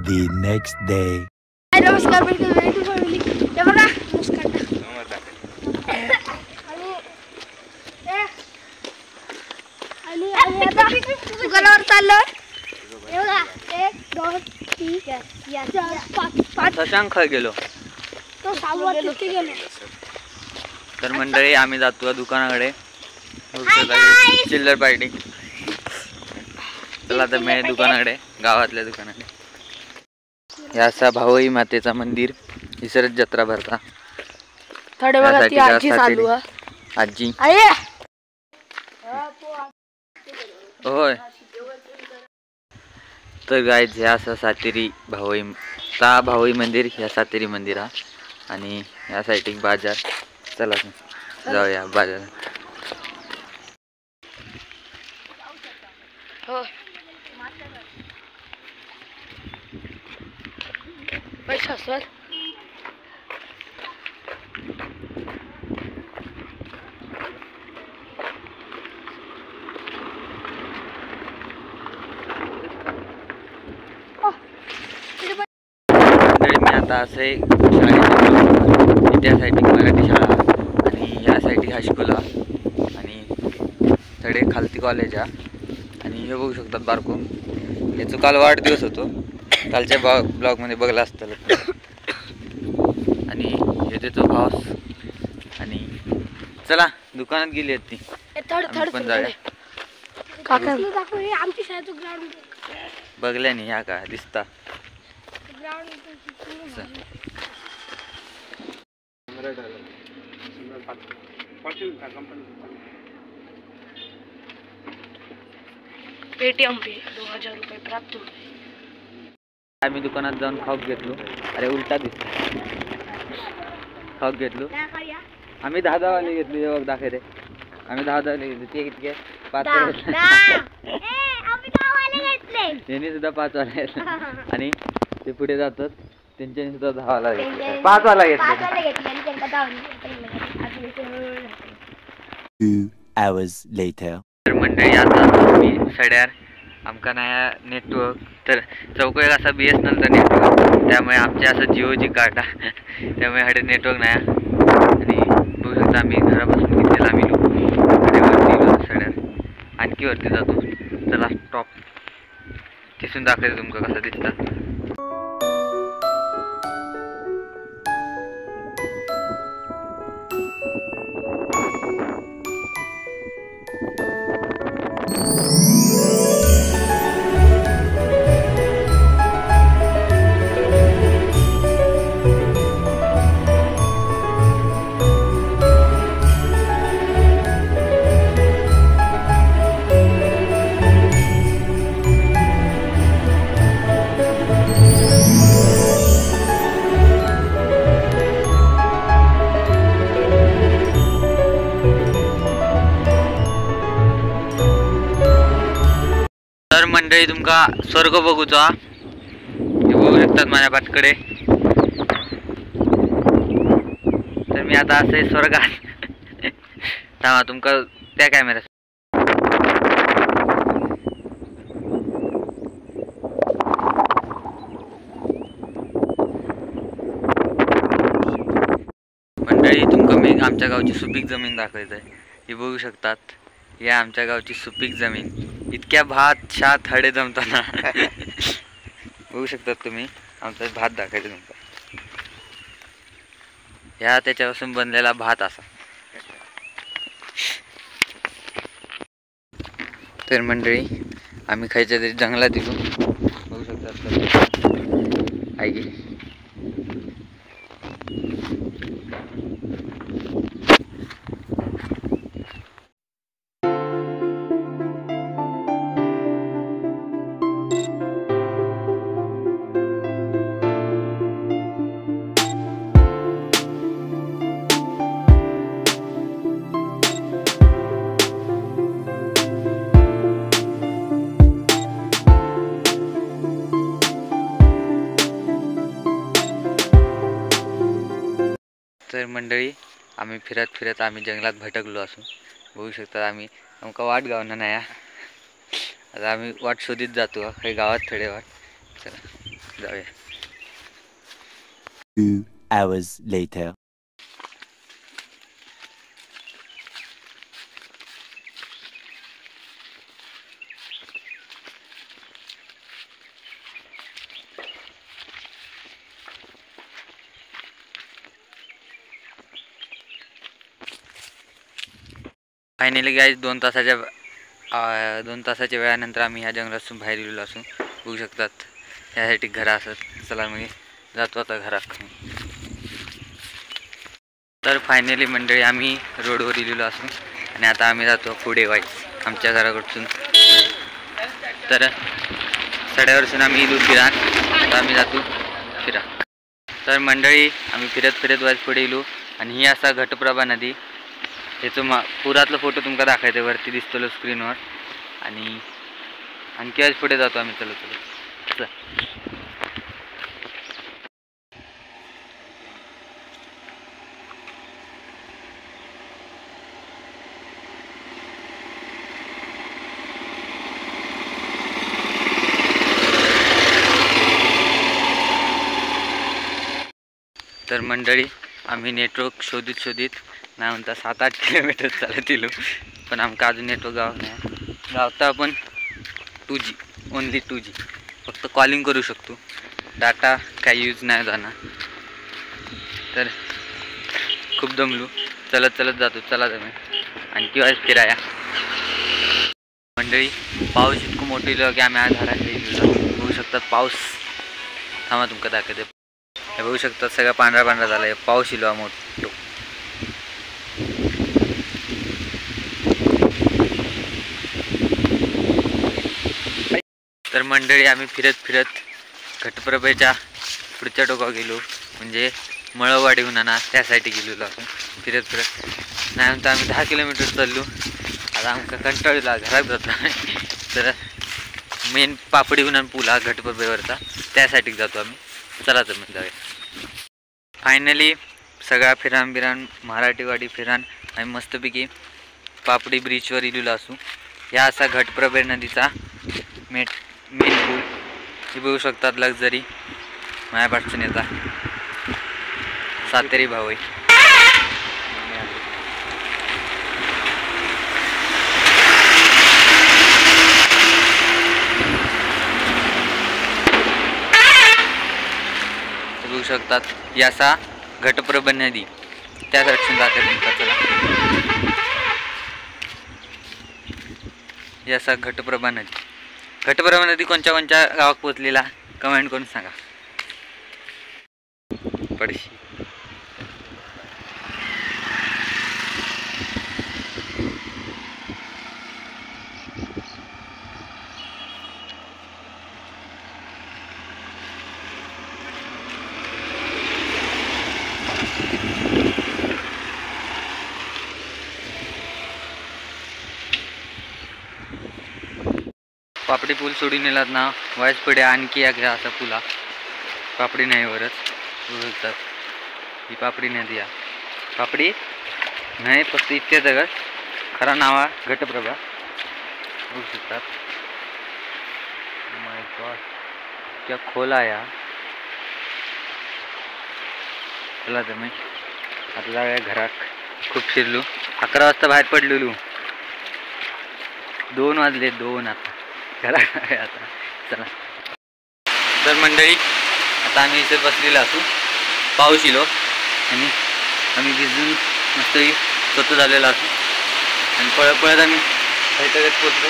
The next day. नमस्कार family हे बघा आणि आता दुकानावर चाललोय. हे बघा 1 2 3 4 5 शशांक गेलो तो साववर तिथे गेलो. तर मंडळी आम्ही जातो दुकानाकडे चिल्लर पार्टी. चला तर मी दुकानाकडे गावातल्या दुकानाकडे. हे असा भावई मातेचा मंदिर इसरत जत्रा भरता. थोडे बघा ती आजी चालू आहे. आजी आहे होय. तर गाईज ह्या असा सातेरी भावई मंदिर ह्या सातेरी मंदिर हा. आणि ह्या साईड एक बाजार. चला जाऊया बाजारात. हो पैसा सर मी आता असे शाळेत त्या साईड मराठी शाळा आणि ह्या साईड हायस्कूल आणि थोडे खालती कॉलेज आणि हे बघू शकतात बारको. याचं काल वाढदिवस होतो. कालच्या ब्लॉगमध्ये बघला असतं. आणि हे देतो भाव. आणि चला दुकानात गेली आहेत ती पण जाऊया. आमची शाळेचं ग्राउंड बघल्याने ह्या का दिसता. पेटीएम पे 2000 रुपये प्राप्त होते. आम्ही दुकानात जाऊन खाऊक घेतलो. अरे उलटा दिसतो. खाऊक घेतलो आम्ही 10 वाले घेतलो. जेव्हा दाखवते आम्ही 10 वाले घेतलो. ते किती 5 यांनी सुद्धा 5 वाले घेतले. आणि ते पुढे जातात त्यांच्यानी सुद्धा 10 वाला घेतले. 5 वाला घेतले. 2 hours later. तर मंडळी आता मी सड्यार आमका नाही नेटवर्क. तर चौकळीला असा BSNLचा नेटवर्क. त्यामुळे आमच्या असं जिओची कार्ड त्यामुळे हाडे नेटवर्क नाही. आणि बघू शकता आम्ही घरापासून घेतलेला आम्ही वरती सड्यार आणखी वरती जातो. चला टॉप तिथून दाखवते तुमका कसं दिसतात. तर मंडळी तुमका स्वर्ग बघूचा. हे बघू शकतात माझ्या पाठकडे. तर मी आता असे स्वर्गात थांबा तुमका त्या कॅमेरा. मंडळी तुमका मी आमच्या गावची सुपीक जमीन दाखवायचं आहे. हे बघू शकतात. या आमच्या गावची सुपीक जमीन. इतक्या भात शात हडे जमताना बघू शकतात तुम्ही. आमचा भात दाखवायचं तुमचा. ह्या त्याच्यापासून बनलेला भात असा. तर मंडळी आम्ही खायच्या तरी जंगलात येतो. बघू शकतात आई गेली. तर मंडळी आम्ही फिरत फिरत आम्ही जंगलात भटकलो असू. बघू शकता आम्ही आमका वाट गावना नाही. आता आम्ही वाट शोधित जातो. काही गावात थोडे वाट. चला जाऊया. 2 hours later. फायनली गाईज 2 तासाच्या वेळानंतर आम्ही ह्या जंगलातून बाहेर गेलेलो असून बघू शकतात. यासाठी घरा असत. चला मी जातो आता घरात. तर फायनली मंडळी आम्ही रोडवर गेलेलो असून आणि आता आम्ही जातो पुढे वाईज आमच्या घराकडसून. तर सड्यावरसून आम्ही इलू फिरा. आता आम्ही जातो फिरा. तर मंडळी आम्ही फिरत फिरत वाईज पुढे येलो आणि ही असा घटप्रभा नदी. याचं पुरातलं फोटो तुमका दाखवायचं वरती दिसतो स्क्रीनवर. आणि आणखी आज पुढे जातो आम्ही. चलो चलो. तर मंडळी आम्ही नेटवर्क शोधित नाही म्हणता 7-8 किलोमीटर चालत येलो पण आमका अजून नेटवर्क गाव नाही. गावता आपण 2G ओनली 2G फक्त कॉलिंग करू शकतो. डाटा काही यूज नाही जाणार. तर खूप दमलो. चलत जातो. चला तुम्ही आणखी वाज फिराया. मंडळी पाऊस इतकं मोठं येलो की आम्ही आज घराकडे बघू शकतात. पाऊस थांबा तुमका दाखवते. हे बघू शकतात सगळं पांढरा झाला आहे. पाऊस येलो मोठो. तर मंडळी आम्ही फिरत घटप्रभेच्या पुढच्या टोकावर गेलो म्हणजे मळवाडी हुनाना त्यासाठी गेलेलो आपण फिरत नाही म्हणता आम्ही 10 किलोमीटर चाललो. आता आमका कंटाळला घरात जातो. तर मेन पापडी हुनान पूल हा घटप्रभेवरचा त्यासाठी जातो आम्ही. चला तर मग जाऊया. फायनली सगळा फिरान मराठीवाडी फिरान आम्ही मस्तपैकी पापडी ब्रिजवर इलेलो असू. ह्या असा घटप्रभे नदीचा मेन पूल. हे बघू शकतात लक्झरी मायापासून येता सातेरी भावई. बघू शकतात याचा घटप्रभा नदी त्या रक्षण जाते. याचा घटप्रभा नदी कोणत्या गावात पोचलेला कमेंट करून सांगा. पडशी पापडी पूल सोडून नेलात ना वायस पुढे आणखी एक असा पुला पापडी नाही वरच बघतात. ही पापडी नदी आहे. पापडी नाही फक्त इतक्या जगात खरा नाव आहे घटप्रभा. बघू शकतात. माय गॉड क्या खोला या. चला तर मी आता जाऊया घरात. खूप फिरलो. 11 वाजता बाहेर पडलेलो. 2 वाजले. 2 आता घरात आता. चला तर मंडळी आता आम्ही इथे बसलेलो असू. पाऊस येलो आणि आम्ही भिजून मस्त स्वतः झालेलो असू आणि पळत आम्ही पोचलो.